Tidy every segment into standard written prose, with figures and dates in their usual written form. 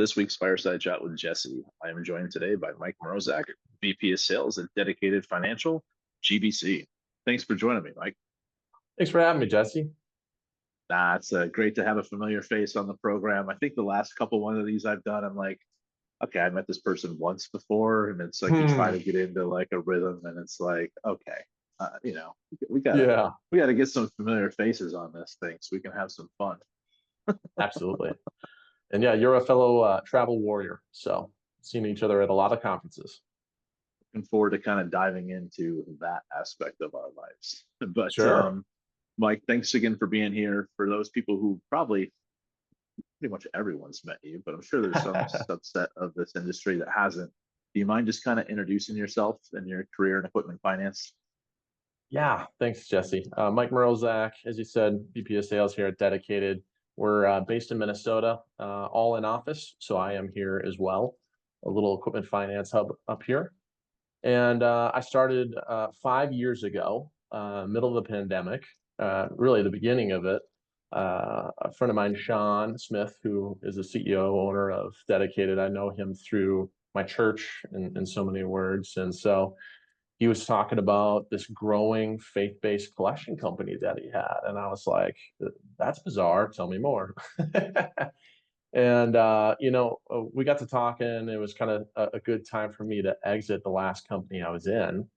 this week's Fireside Chat with Jesse. I am joined today by Mike Mroszak, VP of Sales at Dedicated Financial, GBC. Thanks for joining me, Mike. Thanks for having me, Jesse. It's great to have a familiar face on the program. I think the last couple one of these I've done, I'm like, okay, I met this person once before, and it's like you try to get into like a rhythm, and it's like, okay, we gotta Yeah, we gotta get some familiar faces on this thing so we can have some fun. absolutely. And yeah, you're a fellow travel warrior, so seen each other at a lot of conferences. Looking forward to kind of diving into that aspect of our lives. But Sure. Mike, thanks again for being here. For those people who probably pretty much everyone's met you, but I'm sure there's some subset of this industry that hasn't. Do you mind just kind of introducing yourself and your career in equipment finance? Yeah, thanks, Jesse. Mike Mroszak, as you said, VP of Sales here at Dedicated. We're based in Minnesota, all in office, so I am here as well. A little equipment finance hub up here. And I started 5 years ago, middle of the pandemic, really the beginning of it. A friend of mine, Sean Smith, who is the CEO owner of Dedicated, I know him through my church in so many words. And so he was talking about this growing faith-based collection company that he had. And I was like, that's bizarre. Tell me more. And we got to talking. It was kind of a good time for me to exit the last company I was in.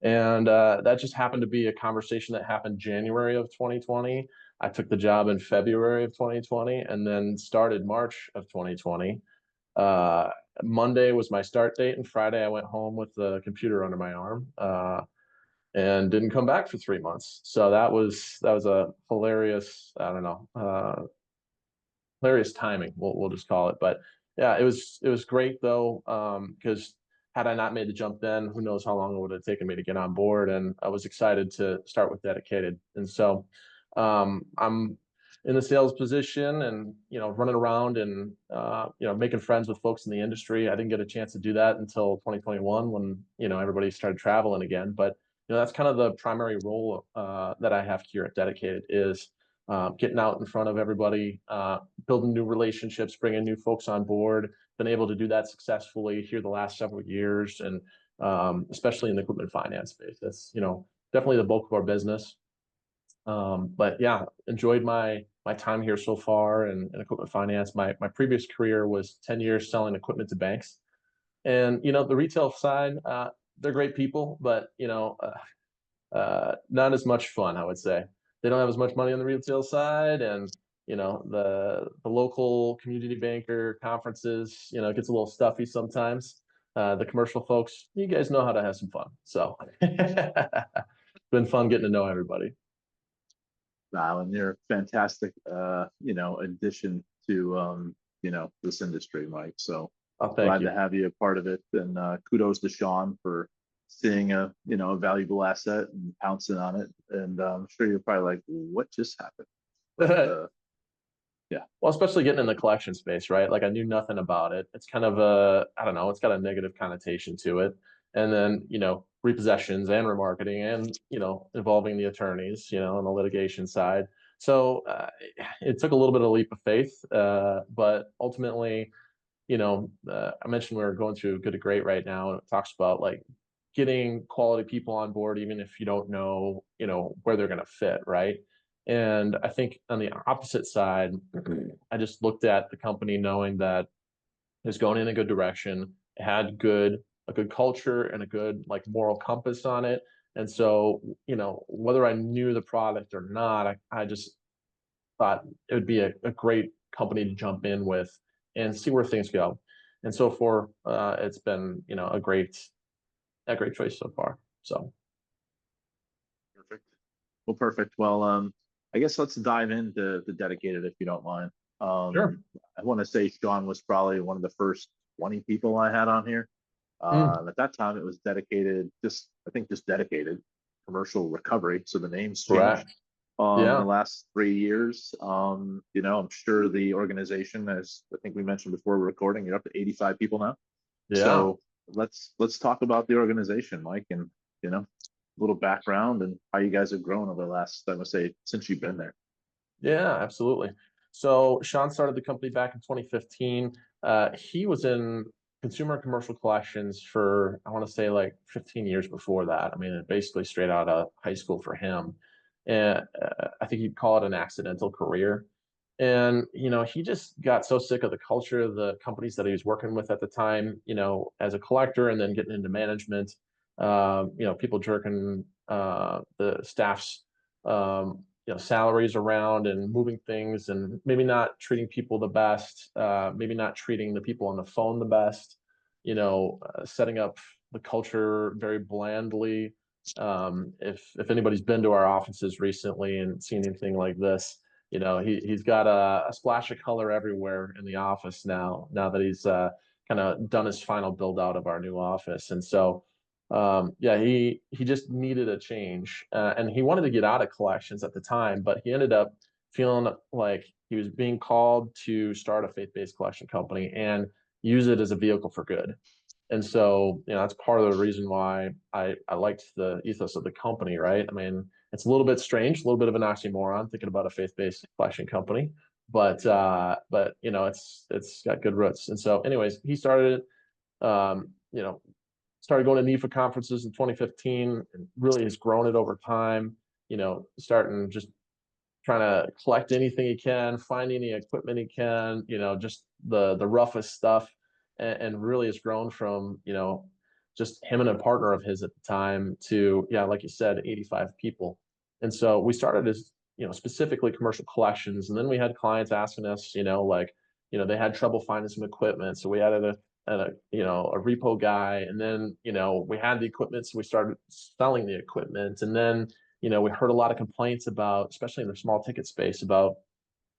And that just happened to be a conversation that happened January of 2020. I took the job in February of 2020 and then started March of 2020. Uh, Monday was my start date, and Friday I went home with the computer under my arm and didn't come back for 3 months. So that was a hilarious, I don't know, hilarious timing. We'll just call it. But yeah, it was great though, because had I not made the jump then, who knows how long it would have taken me to get on board. And I was excited to start with Dedicated. And so I'm in the sales position and running around and making friends with folks in the industry. I didn't get a chance to do that until 2021 when everybody started traveling again. But that's kind of the primary role that I have here at Dedicated is getting out in front of everybody, building new relationships, bringing new folks on board. Been able to do that successfully here the last several years, and especially in the equipment finance space. That's definitely the bulk of our business. But yeah, enjoyed my time here so far in equipment finance. My previous career was 10 years selling equipment to banks, and the retail side, they're great people, but not as much fun, I would say. They don't have as much money on the retail side, and the local community banker conferences, it gets a little stuffy sometimes. The commercial folks, you guys know how to have some fun, so been fun getting to know everybody. Wow, and you're a fantastic, addition to, this industry, Mike. So Oh, thank glad you. to have you a part of it. And kudos to Sean for seeing a valuable asset and pouncing on it. And I'm sure you're probably like, what just happened? But yeah, Well, especially getting in the collection space, right? Like I knew nothing about it. It's kind of a, I don't know, it's got a negative connotation to it. And then, repossessions and remarketing and, involving the attorneys, on the litigation side. So it took a little bit of a leap of faith. But ultimately, I mentioned we're going through Good to Great right now, and it talks about like getting quality people on board, even if you don't know, where they're going to fit, right? And I think on the opposite side, I just looked at the company knowing that it was going in a good direction. It had a good culture and a good like moral compass on it. And so, whether I knew the product or not, I just thought it would be a great company to jump in with and see where things go. And so far, it's been, a great choice so far. So perfect. Well, perfect. Well, I guess let's dive into the dedicated if you don't mind. sure. I want to say Sean was probably one of the first 20 people I had on here. Mm, At that time, it was dedicated, I think just dedicated commercial recovery. So the name's changed correct. in the Yeah. last 3 years. I'm sure the organization, as I think we mentioned before we're recording, you're up to 85 people now. Yeah. So let's talk about the organization, Mike, and a little background and how you guys have grown over the last, I would say, since you've been there. Yeah, absolutely. So Sean started the company back in 2015. He was in consumer and commercial collections for, I want to say, like 15 years before that. I mean, basically straight out of high school for him. And I think he'd call it an accidental career. And, he just got so sick of the culture of the companies that he was working with at the time, as a collector and then getting into management, people jerking the staff's, salaries around and moving things and maybe not treating people the best, maybe not treating the people on the phone the best, setting up the culture very blandly. If anybody's been to our offices recently and seen anything like this, he's got a splash of color everywhere in the office now that he's kind of done his final build out of our new office. And so yeah, he just needed a change, and he wanted to get out of collections at the time, but he ended up feeling like he was being called to start a faith-based collection company and use it as a vehicle for good. And so, that's part of the reason why I liked the ethos of the company, right? I mean, it's a little bit strange, a little bit of an oxymoron thinking about a faith-based collection company, but it's got good roots. And so, anyways, he started it. Started going to NEFA conferences in 2015 and really has grown it over time, starting just trying to collect anything he can, find any equipment he can, just the roughest stuff, and really has grown from, just him and a partner of his at the time to, yeah, like you said, 85 people. And so we started as, specifically commercial collections. And then we had clients asking us, they had trouble finding some equipment. So we added a repo guy, and then we had the equipment, so we started selling the equipment. And then we heard a lot of complaints about, especially in the small ticket space, about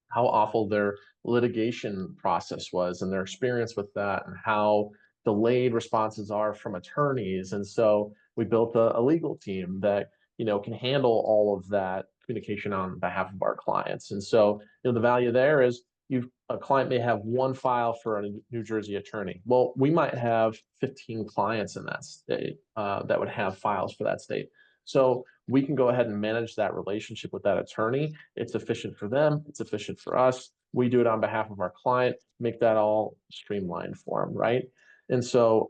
how awful their litigation process was and their experience with that, and how delayed responses are from attorneys. And so we built a legal team that can handle all of that communication on behalf of our clients. And so the value there is, a client may have one file for a New Jersey attorney. Well, we might have 15 clients in that state that would have files for that state. So we can go ahead and manage that relationship with that attorney. It's efficient for them. It's efficient for us. We do it on behalf of our client, make that all streamlined for them, right? And so,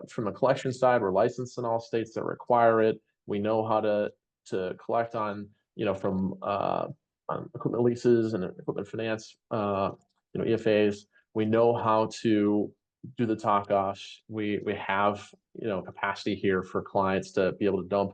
from a collection side, we're licensed in all states that require it. We know how to collect on, from on equipment leases and equipment finance, EFAs. We know how to do the talk offs. We have capacity here for clients to be able to dump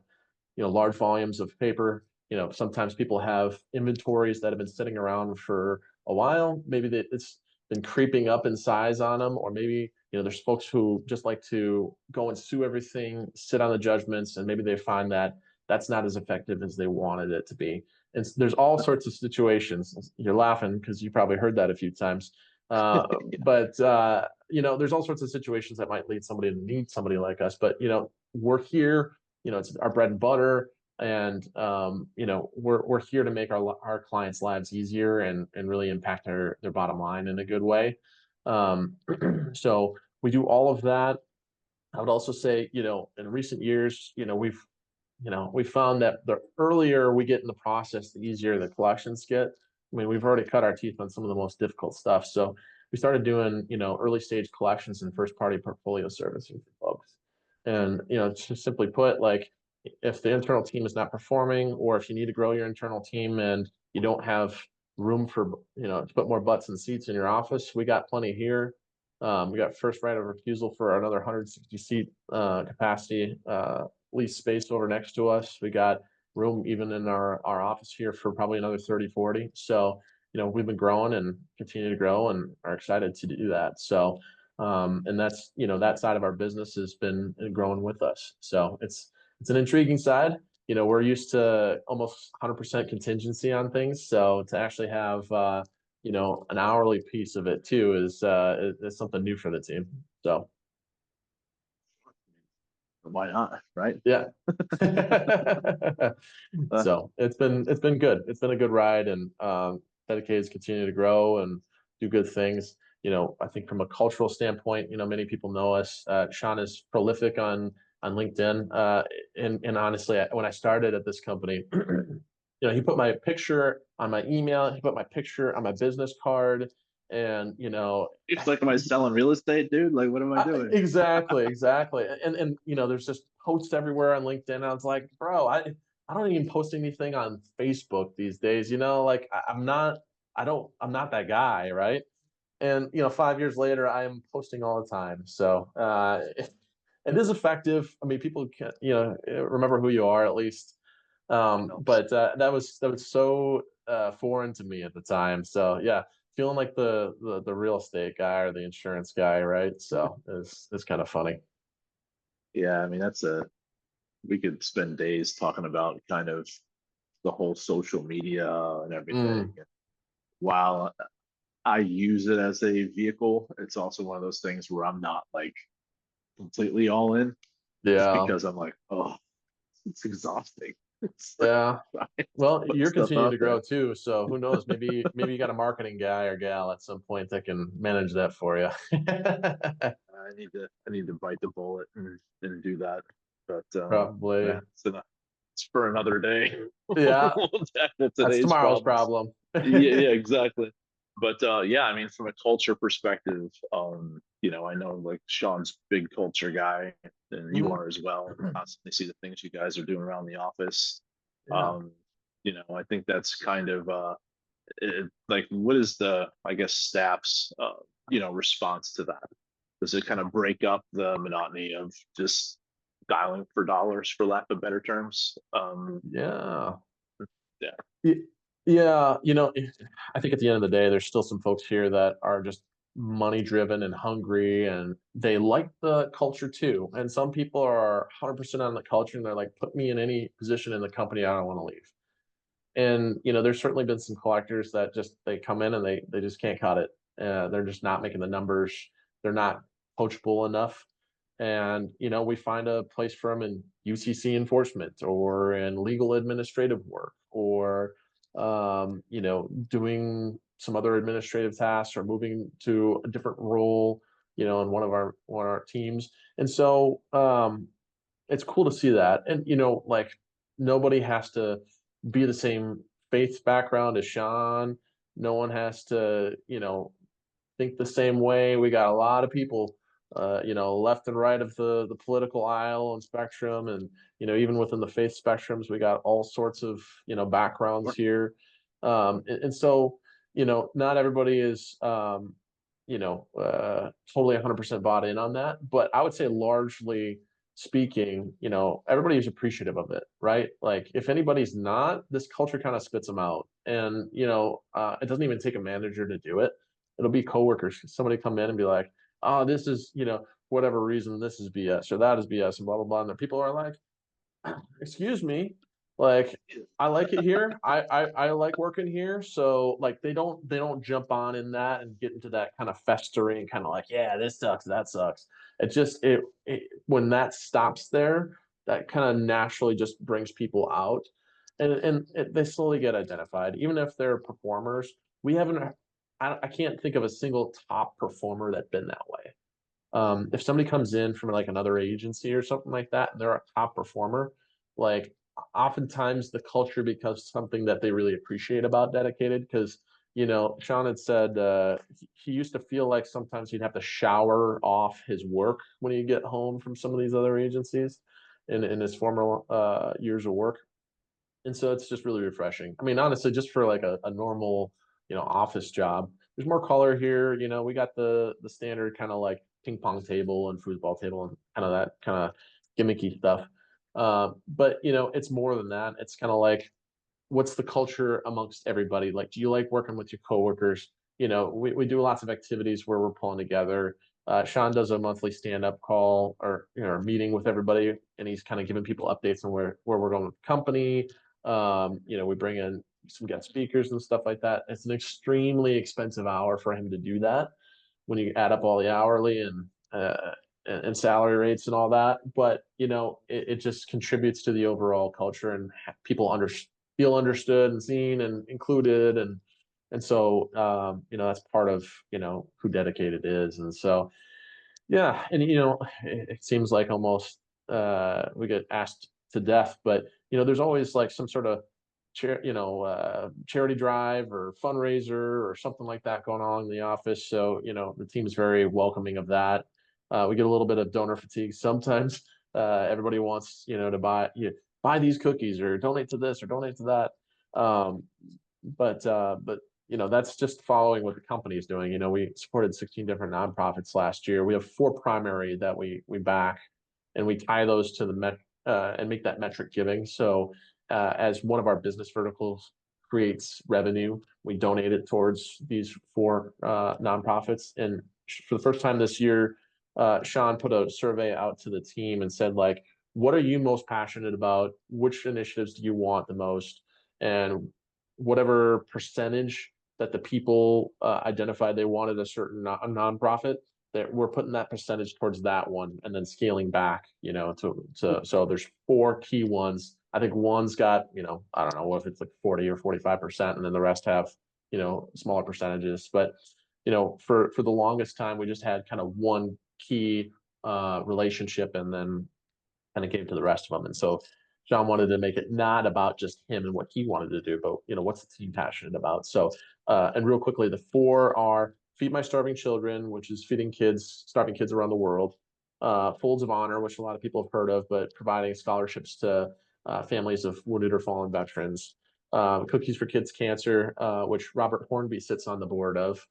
large volumes of paper. Sometimes people have inventories that have been sitting around for a while. Maybe it's been creeping up in size on them, or maybe there's folks who just like to go and sue everything, sit on the judgments, and maybe they find that that's not as effective as they wanted it to be. And there's all sorts of situations. You're laughing because you probably heard that a few times. But there's all sorts of situations that might lead somebody to need somebody like us. But we're here. It's our bread and butter, and we're here to make our clients' lives easier and really impact their bottom line in a good way. So we do all of that. I would also say, in recent years, we found that the earlier we get in the process, the easier the collections get. I mean, we've already cut our teeth on some of the most difficult stuff. So we started doing, early stage collections and first party portfolio servicing for folks. And, just simply put, like, if the internal team is not performing, or if you need to grow your internal team and you don't have room for, to put more butts and seats in your office, we got plenty here. We got first right of refusal for another 160 seat capacity lease space over next to us. We got room even in our office here for probably another 30, 40. So, we've been growing and continue to grow and are excited to do that. So, and that's, that side of our business has been growing with us. So it's an intriguing side. We're used to almost 100% contingency on things. So to actually have, an hourly piece of it too is something new for the team. So. Why not, right? Yeah. So it's been good. It's been a good ride, and Dedicated's continue to grow and do good things. I think from a cultural standpoint, many people know us. Sean is prolific on LinkedIn. And honestly, when I started at this company, he put my picture on my email, he put my picture on my business card, and It's like, am I selling real estate, dude? Like, what am I doing? exactly, exactly. And there's just posts everywhere on LinkedIn. I was like, bro, I don't even post anything on Facebook these days. Like I'm not, I'm not that guy, right? And 5 years later, I am posting all the time. So it is effective. I mean, people can remember who you are at least. Helps. But that was so foreign to me at the time. So yeah, feeling like the real estate guy or the insurance guy, right? So it's kind of funny. Yeah, I mean, we could spend days talking about kind of the whole social media and everything. Mm, And while I use it as a vehicle, it's also one of those things where I'm not like completely all in, just yeah, because I'm like, oh, it's exhausting. It's like yeah. trying to Well, put you're stuff continuing out to grow there. too, so who knows? Maybe you got a marketing guy or gal at some point that can manage that for you. I need to bite the bullet and do that. But Probably. yeah, it's for another day. Yeah, We'll tackle that's today's tomorrow's problems. problem. Yeah, exactly. But yeah, I mean, from a culture perspective, I know like Sean's big culture guy, and you Mhm. are as well. Constantly see the things you guys are doing around the office. Yeah. Um, I think that's kind of like, what is the, I guess, staff's response to that? Does it kind of break up the monotony of just dialing for dollars, for lack of better terms? Yeah. Yeah. Y- Yeah, I think at the end of the day, there's still some folks here that are just money driven and hungry, and they like the culture too. And some people are 100% on the culture, and they're like, put me in any position in the company, I don't want to leave. And there's certainly been some collectors that just they come in and they just can't cut it. They're just not making the numbers. They're not coachable enough. And we find a place for them in UCC enforcement or in legal administrative work or doing some other administrative tasks or moving to a different role, in one of our teams. And so it's cool to see that. And like nobody has to be the same faith background as Sean. No one has to, think the same way. We got a lot of people, left and right of the political aisle and spectrum, and even within the faith spectrums, we got all sorts of backgrounds here, and so not everybody is totally 100% bought in on that, but I would say largely speaking, everybody is appreciative of it, right? Like if anybody's not, this culture kind of spits them out, and it doesn't even take a manager to do it. It'll be coworkers. Somebody come in and be like, "Oh, this is whatever reason this is BS or that is BS," and blah blah blah. And the people are like, "Excuse me, like I like it here. I like working here." So like they don't jump on in that and get into that kind of festering kind of like, yeah, this sucks, that sucks. It when that stops there, that kind of naturally just brings people out, and they slowly get identified, even if they're performers. We haven't. I can't think of a single top performer that's been that way. If somebody comes in from like another agency or something like that, and they're a top performer, like oftentimes the culture becomes something that they really appreciate about dedicated because Sean had said he used to feel like sometimes he'd have to shower off his work when he'd get home from some of these other agencies in his former years of work. And so it's just really refreshing. I mean, honestly, just for like a normal, office job, there's more color here. We got the standard kind of like ping pong table and foosball table and kind of that kind of gimmicky stuff. But it's more than that. It's kind of like what's the culture amongst everybody? Like, do you like working with your coworkers? We do lots of activities where we're pulling together. Sean does a monthly stand-up call or meeting with everybody, and he's kind of giving people updates on where we're going with the company. We bring in some guest speakers and stuff like that. It's an extremely expensive hour for him to do that when you add up all the hourly and salary rates and all that. But it just contributes to the overall culture and people feel understood and seen and included, and so that's part of who dedicated is. And so yeah, and it seems like almost we get asked to death, but there's always like some sort of charity drive or fundraiser or something like that going on in the office. So, the team is very welcoming of that. We get a little bit of donor fatigue sometimes. Everybody wants, to buy these cookies or donate to this or donate to that. Um, but that's just following what the company is doing. We supported 16 different nonprofits last year. We have 4 primary that we back, and we tie those to the and make that metric giving. So as one of our business verticals creates revenue, we donate it towards these 4 nonprofits. And for the first time this year, Sean put a survey out to the team and said, like, what are you most passionate about? Which initiatives do you want the most? And whatever percentage that the people identified they wanted a certain a nonprofit, that we're putting that percentage towards that one and then scaling back, so there's 4 key ones. I think one's got, I don't know if it's like 40 or 45%, and then the rest have, smaller percentages. But, for the longest time, we just had kind of one key relationship and then kind of gave to the rest of them. And so John wanted to make it not about just him and what he wanted to do, but what's the team passionate about. So and real quickly, the 4 are Feed My Starving Children, which is feeding starving kids around the world. Folds of Honor, which a lot of people have heard of, but providing scholarships to families of wounded or fallen veterans. Cookies for Kids Cancer, which Robert Hornby sits on the board of,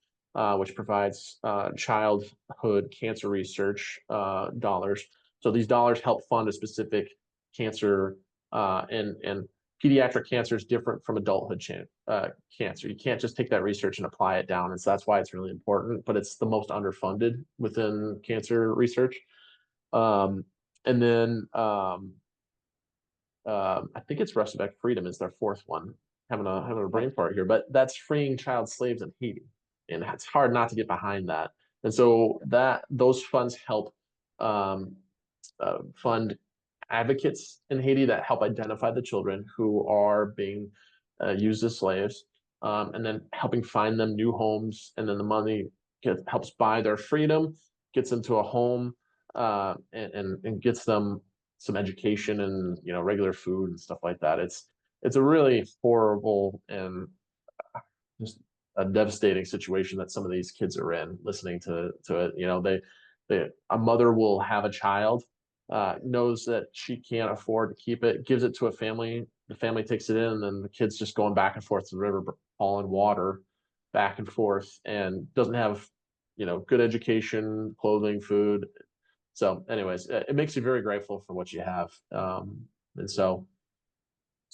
which provides childhood cancer research dollars. So these dollars help fund a specific cancer, and pediatric cancer is different from adulthood cancer. You can't just take that research and apply it down. And so that's why it's really important, but it's the most underfunded within cancer research. And then I think it's Restock Freedom is their 4th one. Having a brain fart here, but that's freeing child slaves in Haiti, and it's hard not to get behind that. And so those funds help fund advocates in Haiti that help identify the children who are being used as slaves, and then helping find them new homes. And then the money helps buy their freedom, gets them to a home, and gets them some education and regular food and stuff like that. It's a really horrible and just a devastating situation that some of these kids are in. Listening to it, a mother will have a child, knows that she can't afford to keep it, gives it to a family. The family takes it in, and then the kid's just going back and forth to the river, hauling water back and forth, and doesn't have, good education, clothing, food. So, anyways, it makes you very grateful for what you have. And so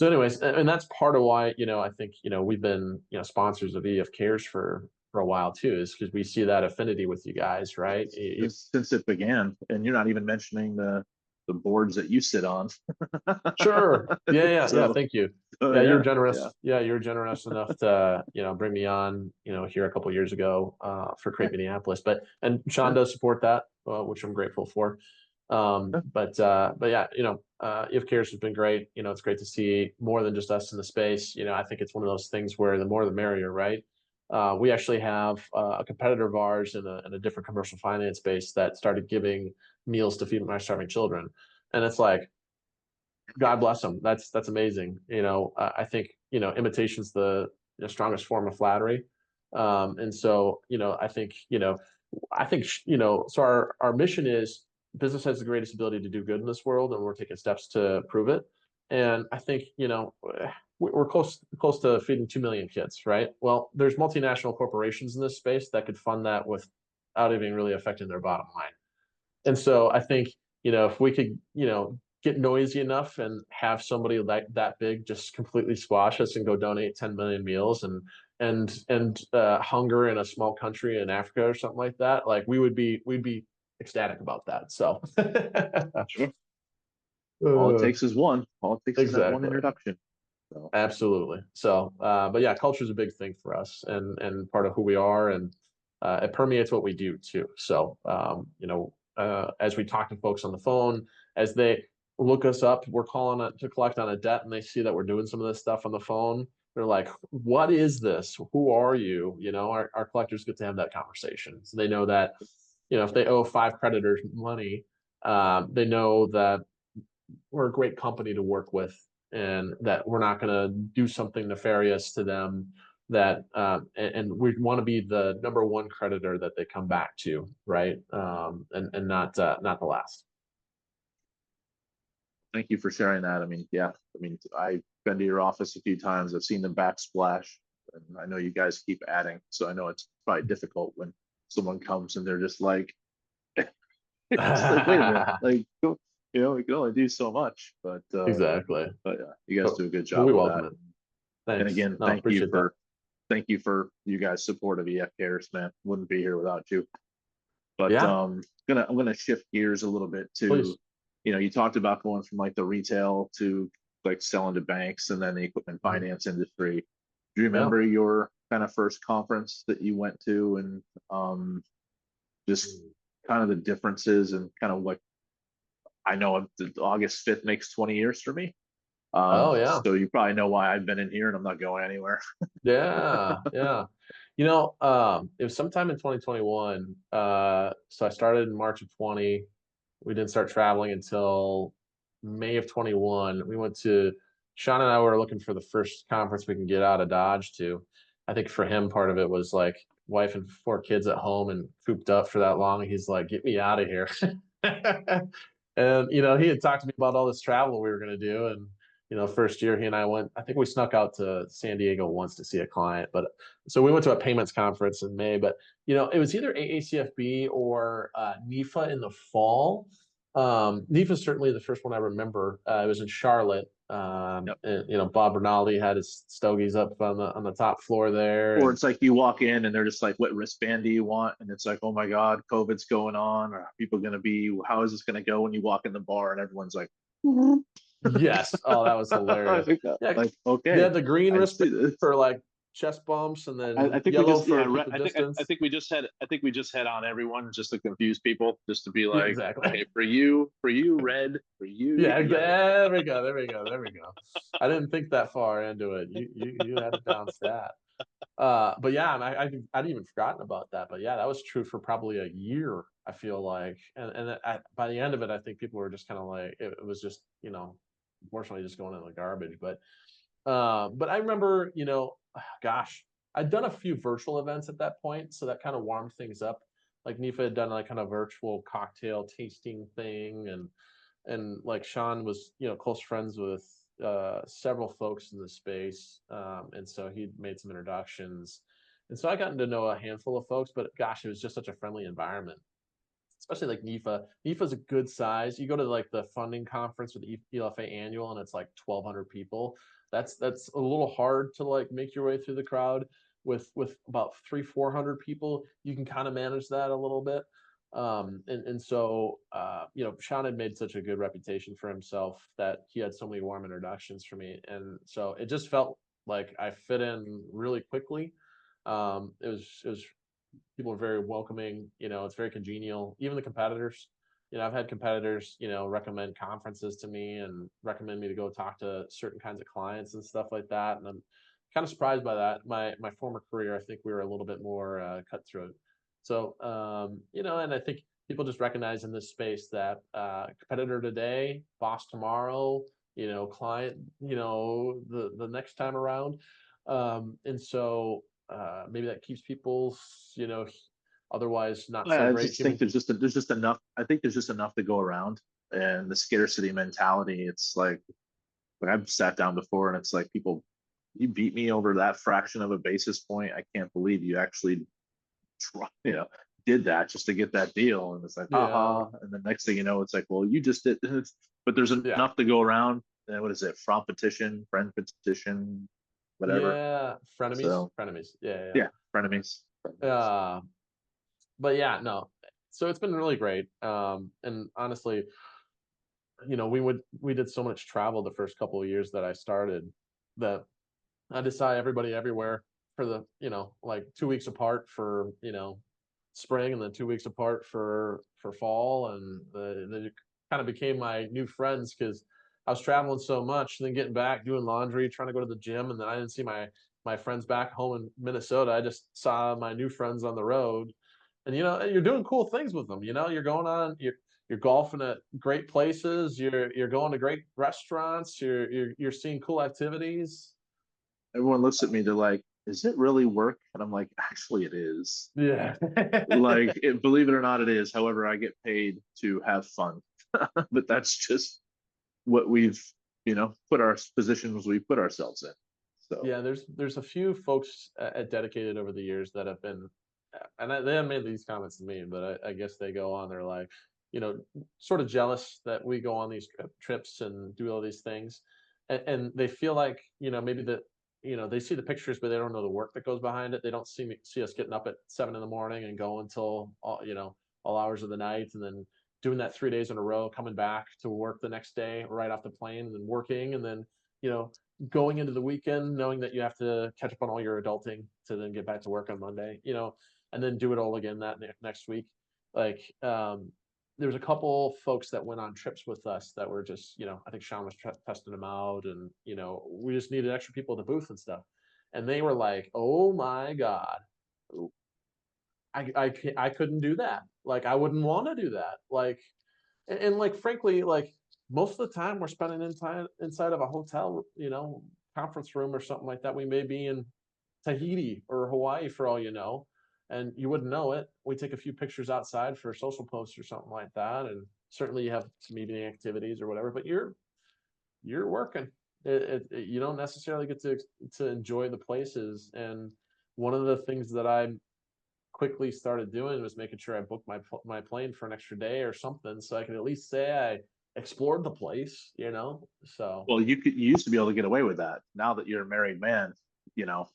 anyways, and that's part of why, I think, we've been, sponsors of EF Cares for a while too, is because we see that affinity with you guys, right? Since it began, and you're not even mentioning the boards that you sit on. Sure. Yeah. Thank you. Yeah, you're generous. Yeah. You're generous enough to, bring me on, here a couple years ago, for Create Minneapolis. And Sean does support that, which I'm grateful for. But yeah, EF Cares has been great. It's great to see more than just us in the space. I think it's one of those things where the more the merrier, right? We actually have a competitor of ours in a different commercial finance space that started giving meals to Feed My Starving Children, and it's like, God bless them. That's amazing. I think imitation's the strongest form of flattery, and so so our mission is business has the greatest ability to do good in this world, and we're taking steps to prove it. And I think we're close to feeding 2 million kids, right? Well, there's multinational corporations in this space that could fund that without even really affecting their bottom line. And so I think if we could get noisy enough and have somebody like that big just completely squash us and go donate 10 million meals and hunger in a small country in Africa or something like that, like we'd be ecstatic about that. So Sure. All it takes is one. All it takes is that one introduction. So. Absolutely. So, but yeah, culture is a big thing for us, and part of who we are, and it permeates what we do too. So, as we talk to folks on the phone, as they look us up, we're calling to collect on a debt, and they see that we're doing some of this stuff on the phone. They're like, "What is this? Who are you?" Our collectors get to have that conversation, so they know that, if they owe 5 creditors money, they know that we're a great company to work with. and that we're not going to do something nefarious to them, that and we want to be the number one creditor that they come back to, right? And not the last. Thank you for sharing that. I mean, yeah, I mean, I've been to your office a few times. I've seen the backsplash, and I know you guys keep adding. So I know it's probably difficult when someone comes and they're just like, it's like, wait a minute, like, we can only do so much, Exactly. but yeah, you guys But, do a good but job we with welcome that. it. And Thanks. again, No, appreciate that. thank you for you guys' support of EF Cares, man. Wouldn't be here without you. But Yeah, I'm gonna shift gears a little bit please. to, you talked about going from like the retail to like selling to banks and then the equipment Mhm. finance industry. Do you Yeah. remember your kind of first conference that you went to, and just Mm. kind of the differences and kind of like, I know August 5th makes 20 years for me. Oh yeah. So you probably know why I've been in here and I'm not going anywhere. Yeah, yeah. It was sometime in 2021. So I started in March of 20. We didn't start traveling until May of 21. We went to Sean and I were looking for the first conference we can get out of Dodge to. I think for him, part of it was like wife and four kids at home and cooped up for that long. He's like, get me out of here. And he had talked to me about all this travel we were going to do, and first year he and I went. I think we snuck out to San Diego once to see a client, but so we went to a payments conference in May. But it was either AACFB or NIFA in the fall. NIFA is certainly the first one I remember. It was in Charlotte. Yep. And, Bob Rinaldi had his stogies up on the top floor there, Or and it's like you walk in and they're just like, what wristband do you want? And it's like, oh my God, COVID's going on. Or are people going to be, how is this going to go when you walk in the bar? And everyone's like, yes, oh, that was hilarious. Yeah, like, they okay, had the green I wristband see this. for like chest bumps, and I then think we yellow just, yeah, for keep the I distance. think we just had on everyone just to confuse people, just to be Yeah, like, exactly. okay, for you, red, for you, Yeah, yellow. there we go. There we go. There we go. I didn't think that far into it. You had it down stat. But yeah, I'd even forgotten about that. But yeah, that was true for probably a year, I feel like. And by the end of it, I think people were just kind of like, it was just, unfortunately just going in the garbage. But I remember, gosh, I'd done a few virtual events at that point, so that kind of warmed things up. Like NIFA had done like kind of virtual cocktail tasting thing, and like Sean was, close friends with several folks in the space, and so he made some introductions, and so I gotten to know a handful of folks. But gosh, it was just such a friendly environment, especially like NIFA. NIFA's a good size. You go to like the funding conference with ELFA annual, and it's like 1,200 people. That's a little hard to like make your way through the crowd. With about 300-400 people, you can kind of manage that a little bit. And so Sean had made such a good reputation for himself that he had so many warm introductions for me, and so it just felt like I fit in really quickly. It was people are very welcoming. It's very congenial. Even the competitors, I've had competitors, recommend conferences to me and recommend me to go talk to certain kinds of clients and stuff like that. And I'm kind of surprised by that. My former career, I think we were a little bit more cutthroat. So, and I think people just recognize in this space that competitor today, boss tomorrow, client, the next time around. And so maybe that keeps people's, otherwise not so I great just think human. there's just enough. I think there's just enough to go around, and the scarcity mentality. It's like I've sat down before, and it's like, people, you beat me over that fraction of a basis point. I can't believe you actually try, did that just to get that deal. And it's like, Yeah, haha. And the next thing you know, it's like, well, you just did. But there's yeah, enough to go around. And what is it? Friend petition, whatever. yeah. So Frenemies. Yeah, yeah, frenemies. yeah. Frenemies. But yeah, no. So it's been really great. And honestly, we did so much travel the first couple of years that I started, that I just saw everybody everywhere for the, like 2 weeks apart for, spring, and then 2 weeks apart for fall. And they kind of became my new friends because I was traveling so much, and then getting back, doing laundry, trying to go to the gym, and then I didn't see my friends back home in Minnesota. I just saw my new friends on the road, and you're doing cool things with them. You're going on. you're golfing at great places, you're going to great restaurants, you're seeing cool activities. Everyone looks at me, they're like, is it really work? And I'm like, actually, it is. Yeah. Like, believe it or not, it is. However, I get paid to have fun, but that's just what we've, put our positions we put ourselves in. So, Yeah, there's a few folks at Dedicated over the years that have been, and they haven't made these comments to me, but I guess they go on. They're like, you know, sort of jealous that we go on these trips and do all these things, and they feel like maybe that they see the pictures, but they don't know the work that goes behind it. They don't see us getting up at 7 in the morning and going until all hours of the night, and then doing that 3 days in a row, coming back to work the next day right off the plane, and then working, and then you know going into the weekend knowing that you have to catch up on all your adulting to then get back to work on Monday, and then do it all again that next week. Like, there was a couple folks that went on trips with us that were just, I think Sean was testing them out, and we just needed extra people at the booth and stuff. And they were like, "Oh my God, I couldn't do that. Like, I wouldn't want to do that. Like, and like, frankly, like most of the time we're spending inside of a hotel, conference room or something like that. We may be in Tahiti or Hawaii for all you know, and you wouldn't know it. We take a few pictures outside for social posts or something like that, and certainly you have some evening activities or whatever. But you're working. You don't necessarily get to enjoy the places. And one of the things that I quickly started doing was making sure I booked my plane for an extra day or something, so I could at least say I explored the place. So well, you used to be able to get away with that. Now that you're a married man, you know,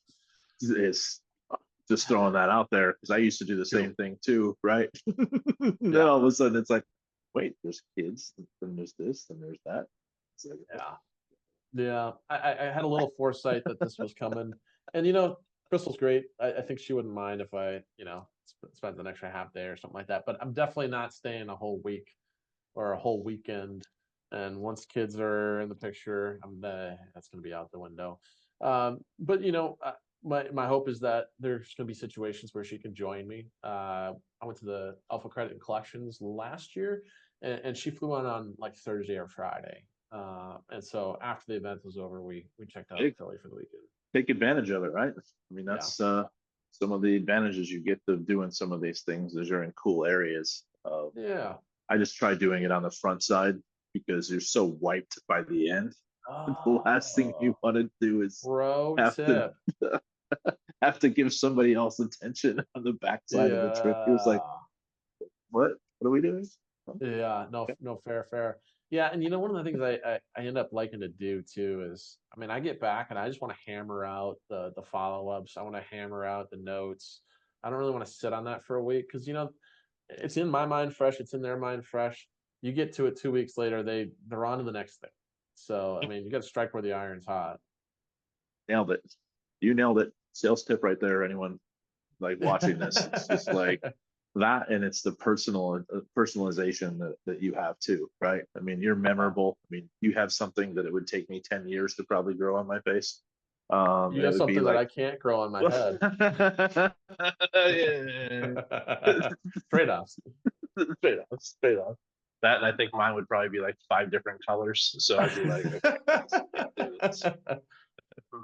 it's just throwing that out there because I used to do the true. same thing too, right? Then Yeah, all of a sudden it's like, wait, there's kids, and there's this, and there's that. It's like, yeah. Yeah, I had a little foresight that this was coming, and Crystal's great. I think she wouldn't mind if I, spent an extra half day or something like that. But I'm definitely not staying a whole week or a whole weekend. And once kids are in the picture, that's going to be out the window. But my hope is that there's going to be situations where she can join me. I went to the Alpha Credit and Collections last year, and she flew on like Thursday or Friday. And so after the event was over, we checked out hey, Philly for the weekend. take advantage of it, right? I mean, Yeah, that's some of the advantages you get to doing some of these things is you're in cool areas. yeah. I just try doing it on the front side because you're so wiped by the end. The last thing you Oh, want to do is pro have to tip. have to give somebody else attention on the backside of the trip. It was like, Yeah. what? What are we doing? Yeah, no, Okay. no, fair. Yeah, and one of the things I end up liking to do too is, I mean, I get back and I just want to hammer out the follow-ups. I want to hammer out the notes. I don't really want to sit on that for a week because it's in my mind fresh, it's in their mind fresh. You get to it 2 weeks later, they're on to the next thing. So I mean, you got to strike where the iron's hot. Nailed it. You nailed it. Sales tip right there. Anyone like watching this? It's just like that, and it's the personalization that you have too, right? I mean, you're Yeah. memorable. I mean, you have something that it would take me 10 years to probably grow on my face. You And it have would be something that like, I can't grow on my head. yeah. Trade-offs. Straight off. That, and I think mine would probably be like 5 different colors. So I'd be like, okay, can't do this.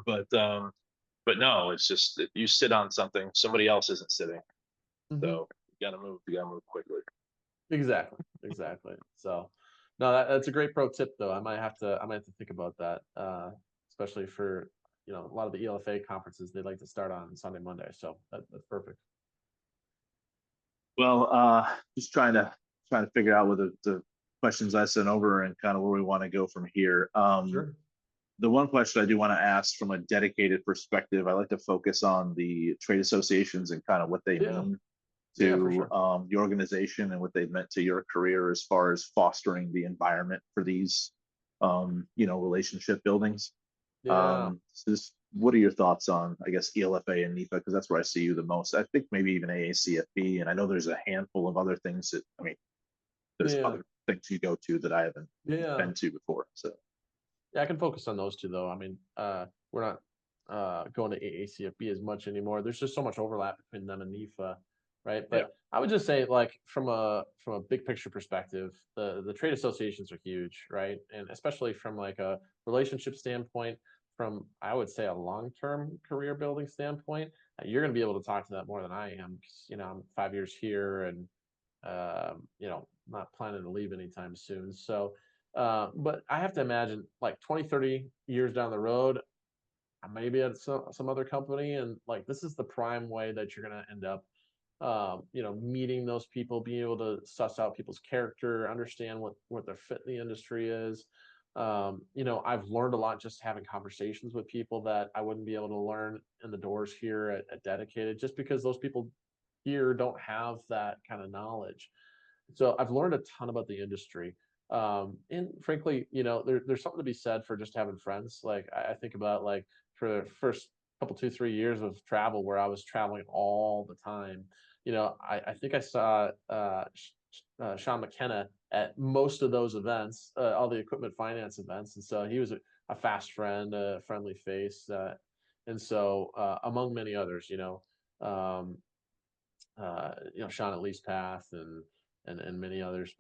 But but no, it's just if you sit on something, somebody else isn't sitting. Mhm. So you gotta move. You gotta move quickly. Exactly. So, no, that's a great pro tip though. I might have to think about that. Especially for, a lot of the ELFA conferences, they like to start on Sunday, Monday. So that's perfect. Well, just trying to figure out what the questions I sent over and kind of where we want to go from here. Sure. The one question I do want to ask from a dedicated perspective, I like to focus on the trade associations and kind of what they Yeah. mean Yeah, for to sure. the organization and what they've meant to your career as far as fostering the environment for these relationship buildings. Yeah. So just what are your thoughts on, I guess, ELFA and NEPA? Because that's where I see you the most. I think maybe even AACFB, and I know there's a handful of other things that, I mean, there's Yeah. other things you go to that I haven't Yeah. been to before. So Yeah, I can focus on those two though. I mean, we're not going to AACFB as much anymore. There's just so much overlap between them and NIFA, right? Yeah. But I would just say, like, from a big picture perspective, the trade associations are huge, right? And especially from like a relationship standpoint, from I would say a long term career building standpoint, you're going to be able to talk to that more than I am, 'cause, I'm 5 years here, and not planning to leave anytime soon. So, but I have to imagine like 20, 30 years down the road, I may be at some other company, and like this is the prime way that you're going to end up, meeting those people, being able to suss out people's character, understand what their fit in the industry is. I've learned a lot just having conversations with people that I wouldn't be able to learn in the doors here at Dedicated, just because those people here don't have that kind of knowledge. So I've learned a ton about the industry. And frankly, there's something to be said for just having friends. Like I think about like for the first couple, 2, 3 years of travel where I was traveling all the time. I think I saw Sean McKenna at most of those events, all the equipment finance events. And so he was a fast friend, a friendly face. And so among many others, um, Sean at Least Path and many others.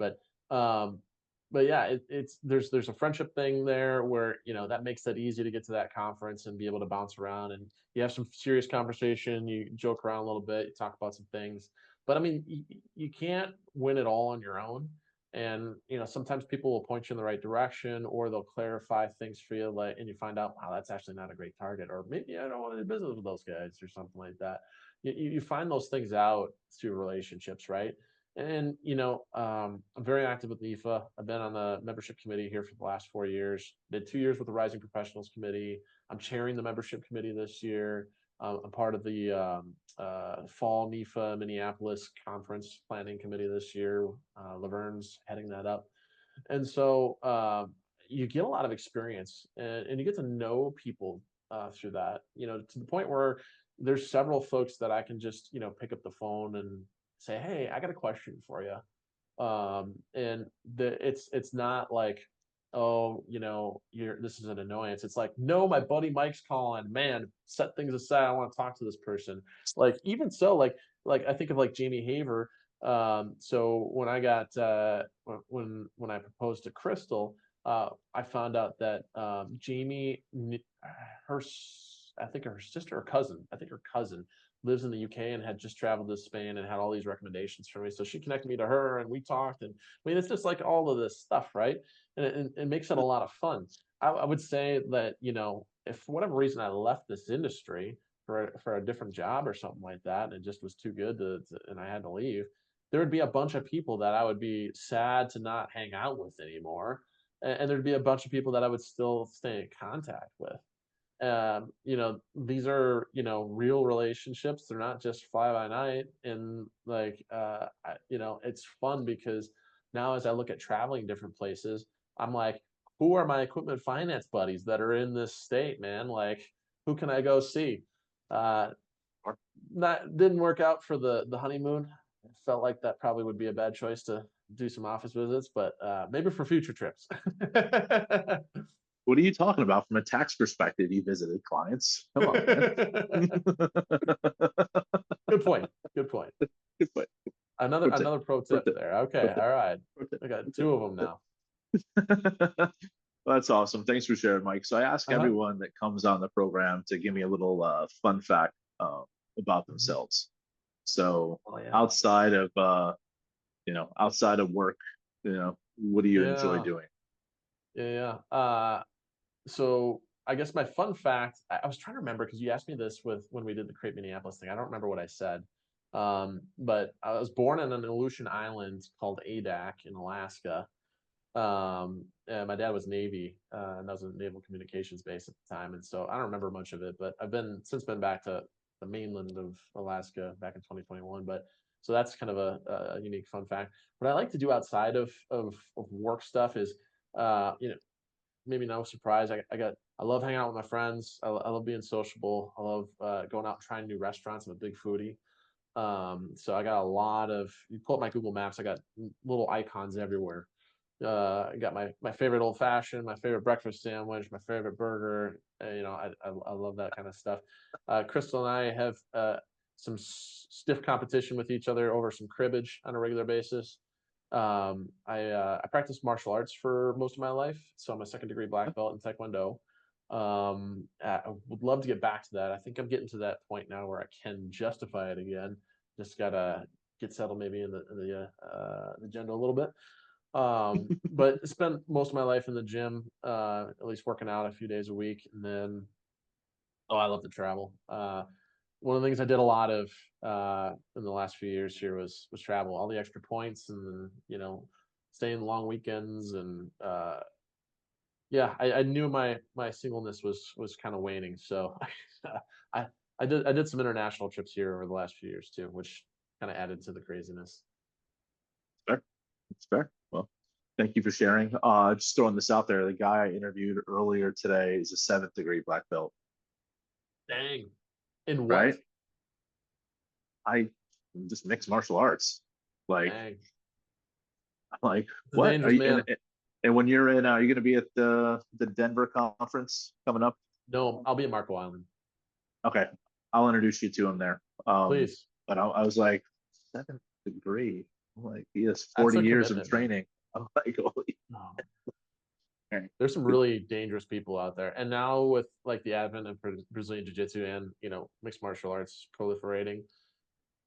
Um, but yeah, it's there's a friendship thing there where that makes it easy to get to that conference and be able to bounce around, and you have some serious conversation, you joke around a little bit, you talk about some things. But I mean, you can't win it all on your own. And sometimes people will point you in the right direction, or they'll clarify things for you, like, and you find out, wow, that's actually not a great target, or maybe I don't want to do business with those guys, or something like that. You find those things out through relationships, right? And I'm very active with NIFA. I've been on the membership committee here for the last 4 years. Did 2 years with the Rising Professionals Committee. I'm chairing the membership committee this year. I'm part of the fall NIFA Minneapolis conference planning committee this year. Laverne's heading that up, and so you get a lot of experience, and you get to know people through that. To the point where there's several folks that I can just pick up the phone and say, "Hey, I got a question for you." And it's not like, oh, you're this is an annoyance. It's like, no, my buddy Mike's calling. Man, set things aside. I want to talk to this person. Like even so, like I think of like Jamie Haver. So when I got when I proposed to Crystal, I found out that Jamie, her, I think her sister or cousin, I think her cousin lives in the UK and had just traveled to Spain and had all these recommendations for me. So she connected me to her, and we talked. And I mean, it's just like all of this stuff, right? And it makes it a lot of fun. I would say that, if for whatever reason I left this industry for a different job or something like that, and it just was too good and I had to leave, there would be a bunch of people that I would be sad to not hang out with anymore. And there'd be a bunch of people that I would still stay in contact with. These are, real relationships. They're not just fly by night. And like, it's fun because now as I look at traveling different places, I'm like, who are my equipment finance buddies that are in this state, man? Like, who can I go see? Uh, Not didn't work out for the honeymoon. I felt like that probably would be a bad choice to do some office visits, but maybe for future trips. What are you talking about from a tax perspective? You visited clients. Come on, man. Good point. Good point. Good point. Another pro Pro tip tip. there. Okay. Pro tip. All right. Pro tip. I got Pro two of them now. tip. That's awesome. Thanks for sharing, Mike. So I ask Uh-huh. everyone that comes on the program to give me a little fun fact about themselves. So Oh yeah. outside of work, what do you enjoy Yeah. doing? Yeah. Yeah. So I guess my fun fact, I was trying to remember because you asked me this when we did the Create Minneapolis thing. I don't remember what I said. But I was born on an Aleutian island called Adak in Alaska. And my dad was Navy, and that was a naval communications base at the time. And so I don't remember much of it, but I've since been back to the mainland of Alaska back in 2021. But so that's kind of a unique fun fact. What I like to do outside of work stuff is, maybe no surprise. I love hanging out with my friends. I love being sociable. I love going out and trying new restaurants. I'm a big foodie. So I got a lot of, you pull up my Google Maps, I got little icons everywhere. I got my favorite old fashioned, my favorite breakfast sandwich, my favorite burger. I love that kind of stuff. Crystal and I have some stiff competition with each other over some cribbage on a regular basis. I practiced martial arts for most of my life, so I'm a second degree black belt in Taekwondo. I would love to get back to that. I think I'm getting to that point now where I can justify it again. Just gotta get settled maybe in the gender a little bit. But spent most of my life in the gym, at least working out a few days a week, and then I love to travel. One of the things I did a lot of in the last few years here was travel, all the extra points, and staying long weekends, and yeah, I knew my singleness was kind of waning, so I I did some international trips here over the last few years too, which kind of added to the craziness. Fair. It's fair. Well, thank you for sharing. Just throwing this out there, the guy I interviewed earlier today is a seventh degree black belt. Dang. In what? Right? I just mixed martial arts. Like, Dang. like It's a what are dangerous you? man. And when you're in, are you going to be at the Denver conference coming up? No, I'll be in Marco Island. Okay, I'll introduce you to him there. Please. But I was like, seventh degree. I'm like, he has That's 40 a years of commitment, man. training. I'm like, holy. No. Okay. There's some really dangerous people out there. And now with like the advent of Brazilian Jiu-Jitsu and, mixed martial arts proliferating,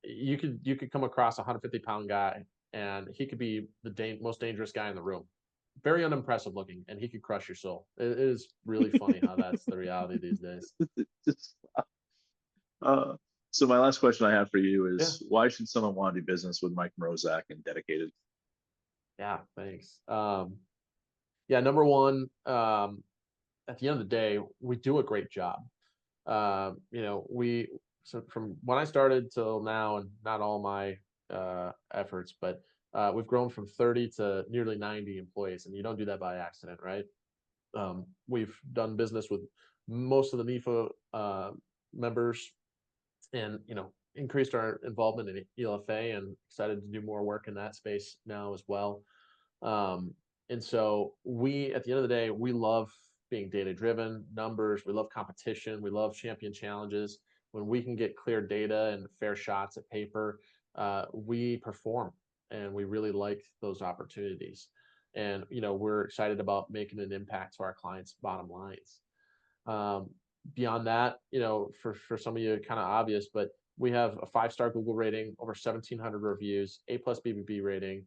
you could come across a 150-pound guy and he could be the most dangerous guy in the room. Very unimpressive looking, and he could crush your soul. It is really funny how that's the reality these days. Uh, so my last question I have for you Yeah. is, why should someone want to do business with Mike Mroszak and Dedicated? Yeah, thanks. Yeah, number one, at the end of the day, we do a great job. So from when I started till now, and not all my efforts, but we've grown from 30 to nearly 90 employees, and you don't do that by accident, right? We've done business with most of the NIFA members, and increased our involvement in ELFA, and excited to do more work in that space now as well. And so we, at the end of the day, we love being data driven, numbers. We love competition. We love champion challenges. When we can get clear data and fair shots at paper, we perform, and we really like those opportunities. And we're excited about making an impact to our clients' bottom lines. Beyond that, for some of you, kind of obvious, but we have a 5-star Google rating, over 1,700 reviews, A+ BBB rating.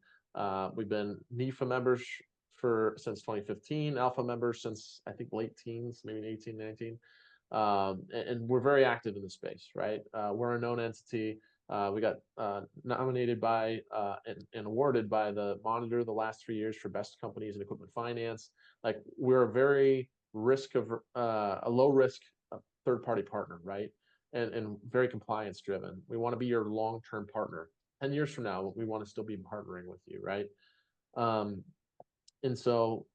We've been NIFA members since 2015, Alpha members since I think late teens, maybe 18, 19. And we're very active in the space, right? We're a known entity. We got nominated by and awarded by the Monitor the last 3 years for best companies in equipment finance. Like, we're a very a low risk third party partner, right? And very compliance driven. We want to be your long term partner. 10 years from now, we want to still be partnering with you, right? And so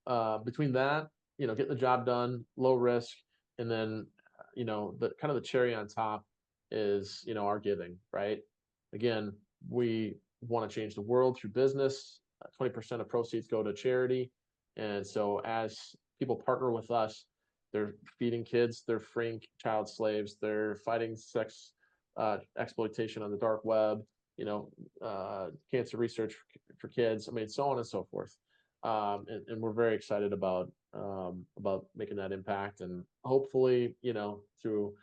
between that, getting the job done, low risk, and then the kind of the cherry on top is our giving, right? Again, we want to change the world through business. 20% of proceeds go to charity, and so as people partner with us, they're feeding kids, they're freeing child slaves, they're fighting sex exploitation on the dark web, cancer research for kids. I mean, so on and so forth. And we're very excited about making that impact, and hopefully, through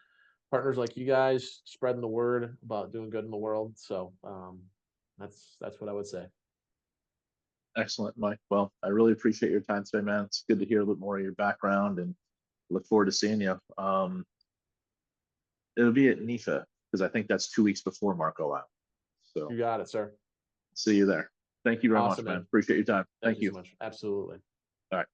partners like you guys, spreading the word about doing good in the world. So that's what I would say. Excellent, Mike. Well, I really appreciate your time today, man. It's good to hear a little more of your background, and look forward to seeing you. It'll be at NIFA, because I think that's 2 weeks before Marco out. So You got it, sir. see you there. Thank you very Awesome, much, man. man. Appreciate your time. Thank Thank you you. so much. Absolutely. All right.